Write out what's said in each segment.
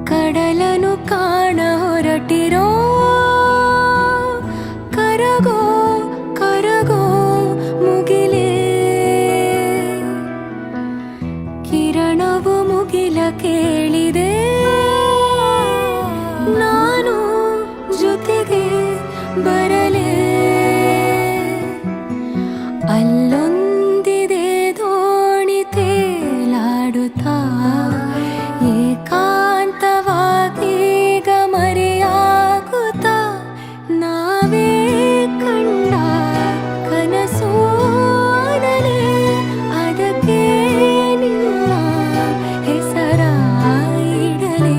ಕಡಲನು ಕಾಣ ಹೊರಟಿರೋ ಕರಗೋ ಕರಗೋ ಮುಗಿಲೇ ಕಿರಣವು ಮುಗಿಲ ಕೇಳಿದೆ ನಾನು ಜೊತೆಗೆ ಬರಲೇ ಅಲ್ಲೊಂದಿದೆ ದೋಣಿ ತೇಲಾಡುತ್ತಾ ಏಕಾಂತವಾಗೀಗ ಮರೆಯಾಗುತ್ತಾ ನಾವೇ ಕಂಡ ಕನಸು ಅನಲೇ ಅದಕ್ಕೆ ನಿಮ್ಮ ಹೆಸರ ಇಡಲೇ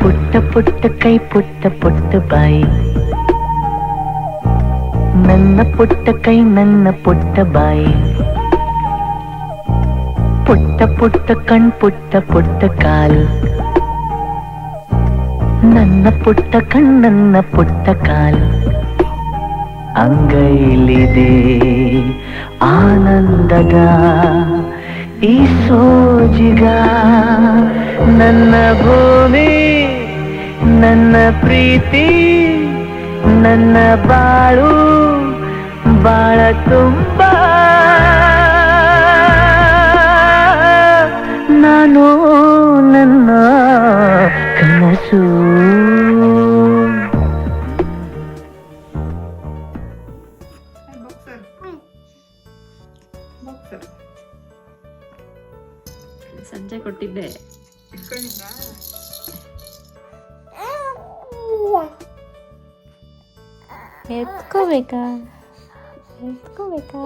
ಪುಟ್ಟ ಪುಟ್ಟ ಕೈ ಪುಟ್ಟ ಪುಟ್ಟ ಬಾಯಿ ನನ್ನ ಪುಟ್ಟ ಕೈ ನನ್ನ ಪುಟ್ಟ ಬಾಯಿ ಪುಟ್ಟ ಪುಟ್ಟ ಕಣ್ ಪುಟ್ಟ ಪುಟ್ಟ ಕಾಲು ನನ್ನ ಪುಟ್ಟ ಕಣ್ ನನ್ನ ಪುಟ್ಟ ಕಾಲು ಅಂಗೈಲಿದೆ ಆನಂದದ ಈ ಸೋಜಿಗ ನನ್ನ ಭೂಮಿ ನನ್ನ ಪ್ರೀತಿ ನನ್ನ ಬಾಳು ಬಾಳ ತುಂಬ ನಾನು ನನ್ನ ಕನಸು ಸಂಜೆ ಕೊಟ್ಟಿದ್ದೆ. ಎತ್ಕೋಬೇಕಾ ಎತ್ಕೋಬೇಕಾ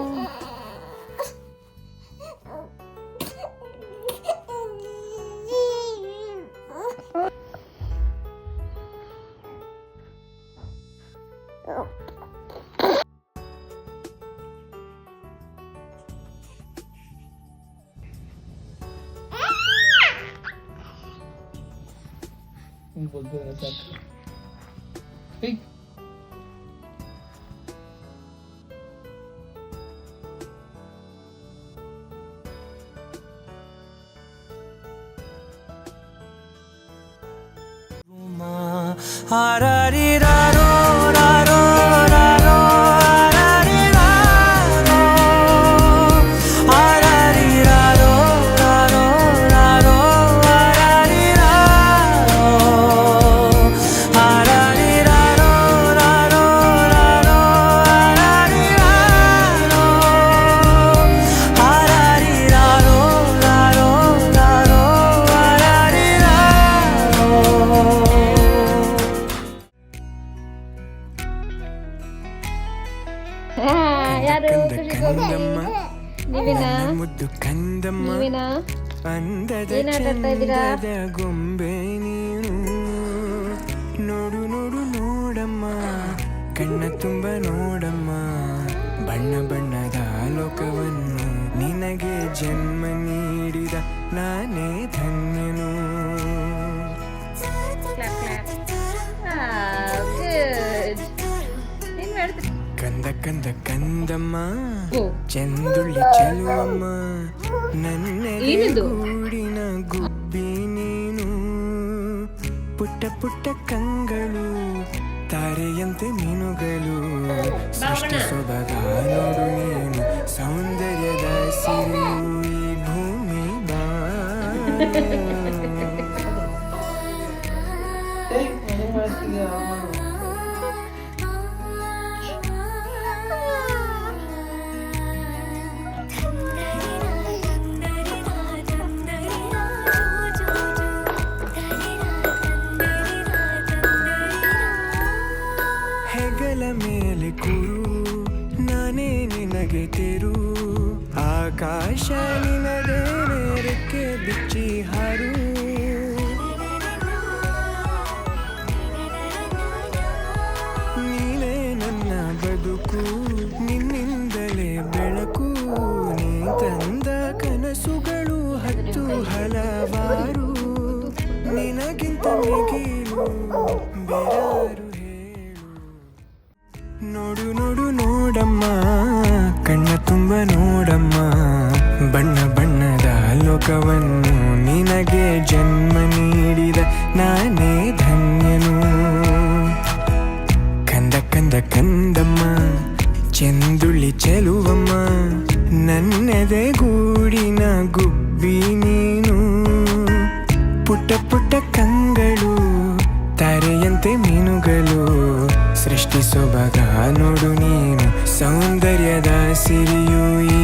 Arariraro, raro, raro, arariraro, arariraro, raro, raro, arariraro, arariraro, raro, raro, arariraro, arariraro, raro, raro, arariraro. ಯಾರು ನೀವೇನಾ ಮುದ್ದು ಕಂದಮ್ಮ ನೀವೇನಾ ಅಂದದ ಏನ್ ಆಟ ಆಡ್ತಾ ಇದ್ದೀರಾ? ಚಂದದ ಗೊಂಬೆ ನೀನು ನೋಡು ನೋಡು ನೋಡಮ್ಮ ಕಣ್ಣ ತುಂಬ ನೋಡಮ್ಮ ಬಣ್ಣ ಬಣ್ಣದ ಲೋಕವನ್ನು ನಿನಗೆ ಜನ್ಮ ನೀಡಿದ ನಾನೇ ಧನ್ಯನು ಕಂದ ಕಂದ ಕಂದಮ್ಮ ಚಂದುಳ್ಳಿ ಚೆಲುವಮ್ಮ ನನ್ನ ಗೂಡಿನ ಗುಬ್ಬಿ ನೀನು ಪುಟ್ಟ ಪುಟ್ಟ ಕಂಗಳು ತಾರೆಯಂತೆ ಮೀನುಗಳು ಸೃಷ್ಟಿ ಸೊಬಗ ನೋಡು ನೀನು ಸೌಂದರ್ಯದ ಸಿರಿಯು ಈ ಭೂಮಿ ಬಾ ಆಕಾಶ ನಿನದೇ ರೆಕ್ಕೆ ಬಿಚ್ಚಿ ಹಾರು ನೀನೇ ನನ್ನ ಬದುಕು ನಿನ್ನಿಂದಲೇ ಬೆಳಕು ನೀ ತಂದ ಕನಸುಗಳು ಹತ್ತು ಹಲವಾರು ನಿನಗಿಂತ ಮಿಗಿಲು ಬೇರಾರು ಹೇಳು ನೋಡು ನೋಡು ನೋಡಮ್ಮ ಕಣ್ಣ ತುಂಬ ನೋಡಮ್ಮ ಬಣ್ಣ ಬಣ್ಣದ ಲೋಕವನ್ನು ನಿನಗೆ ಜನ್ಮ ನೀಡಿದ ನಾನೇ ಧನ್ಯನು ಕಂದ ಕಂದ ಕಂದಮ್ಮ ಚೆಂದುಳ್ಳಿ ಚೆಲುವಮ್ಮ ನನ್ನದೇ ಗೂಡಿನ ಗುಬ್ಬಿ ನೀನು ಪುಟ್ಟ ಪುಟ್ಟ ಕಂಗಳು ತಾರೆಯಂತೆ ಮೀನುಗಳು ಸೃಷ್ಟಿ ಸೊಬಗ ನೋಡು ನೀನು ಸೌಂದರ್ಯದ ಸಿರಿಯು ಈ